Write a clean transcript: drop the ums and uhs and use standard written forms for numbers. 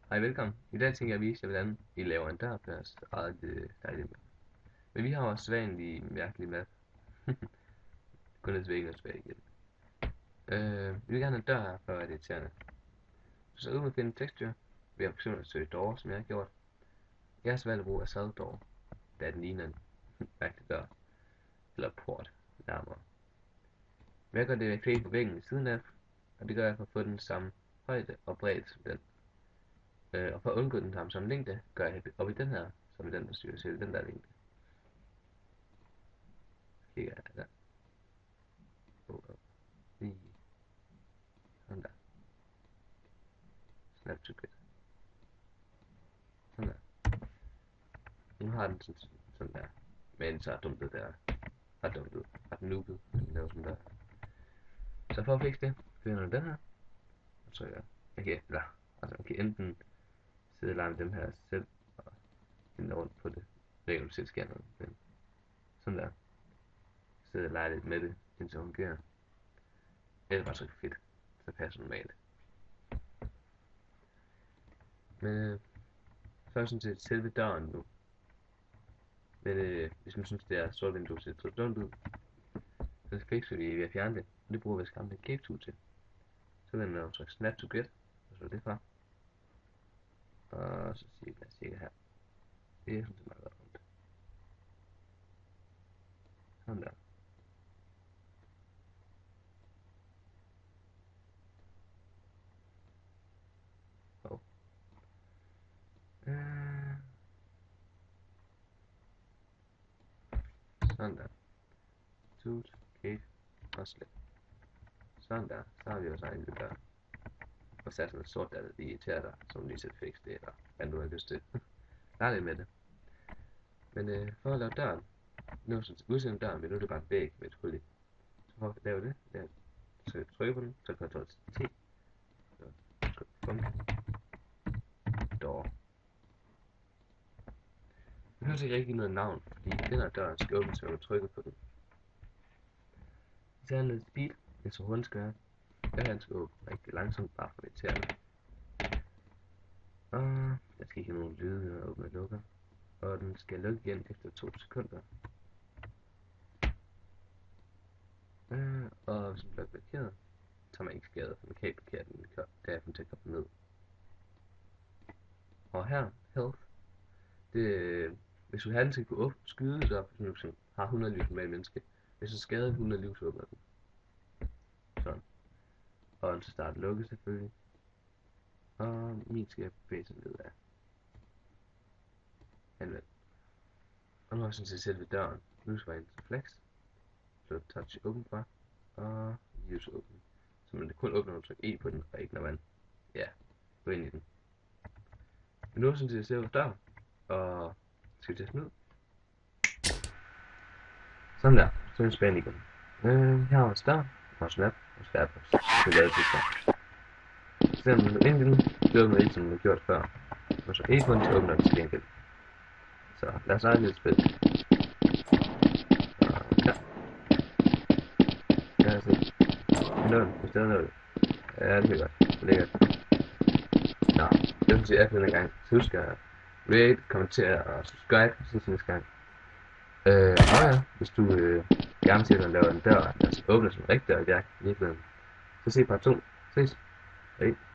Hej, velkommen. I dag tænker jeg at vise jer, hvordan I laver en dør på jeres eget dejlige map. Men vi har også sædvanlige mærkelige map. Kun et væg og tilbage igen. Vi vil gerne have en dør her, for at det er irriterende. Så ud med at finde texture, ved at f.eks. søge door, som jeg har gjort. Jeg har så valgt at bruge Assault Door, da den ligner en mærkelig dør. Eller port, nærmere. Men jeg gør det ved at på væggen i siden af, og det gør jeg for at få den samme højde og bredde som den. Og for at undgå den samme længde, gør jeg op i den her, som er den, der styrer til den der længde. Kigger jeg der. Lige sådan der. Snap to grid. Sådan der. Nu har den sådan der. Men så er dumpet der. Har dumpet. Har den loopet. Den laver sådan der. Så for at fikse det, finder du den her. Og så jeg kan, altså man kan enten sidde og lege med dem her selv, og finde rundt på det. Det kan du selv skære noget, men sådan der. Sidde og lege lidt med det, indtil det fungerer. Eller bare trykke fedt, så passer normalt. Men så er sådan set selve døren nu. Men hvis man synes det er stort vindue, så ser dumt ud. Så fikser vi ved at fjerne det. Og det bruger vi skræmme en cave tool til. Så vil man trykke snap to grid, og så det fra. Og så siger jeg cirka her. Det er sådan set meget rundt. Sådan der. Og sådan der. Tools, cave og slet. Sådan der. Så har vi også en der. Og så er sådan noget sort der, der irriterer dig, som lige sætter fix det, eller hvad du har lyst til. Lær lidt med det. Men for at lave døren, nu så udsende døren, men nu er det bare en væg med et hul i. Så for at lave det, så trykker på den, så Ctrl T, så tryk func, door. Den har ikke rigtig noget navn, fordi den her dør skal åbnes, når du trykker på den. Så er lidt speed, det så hurtigt skal være. Den skal åbne rigtig langsomt, bare for det irriterende. Og der skal ikke have nogen lyde, når jeg åbner og lukker. Og den skal lukke igen efter 2 sekunder. Og hvis den bliver blokeret, tager man ikke skade, for man kan ikke blokere den, da jeg får til at komme ned. Og her, health, det, hvis du helst skal kunne skyde, så hvis du har 100 liv som et menneske, hvis du skader 100 liv, så åbner den. Sådan. Og den skal starte lukke selvfølgelig. Og min skal bevæge sig ned af. Anvend. Og nu har jeg sådan set selve døren. Nu skal jeg ind til flex. Så touch open fra. Og use open. Så man kun åbner, når du trykker E på den, og ikke når man, går ind i den. Men nu er sådan set selve døren. Og skal vi teste den ud. Sådan der. Så er den spændende igen. Her har vi døren. Og snap. Og snap. Så lavet det så. Så man nu ind i den. Så åbner ikke, som man har gjort før. Og så E på den, så åbner den til gengæld. Så lad os lege lidt spil. Ja. Ja, altså. 0. Hvis det er 0. Ja, det er godt. Det er godt. Nå, det vil sige, at denne gang. Så husk at rate, kommentere og subscribe, så næste gang. Og ja, hvis du gerne ser, at man laver en dør, der åbner som en rigtig dør i virkeligheden, så se part 2. Ses. Hej.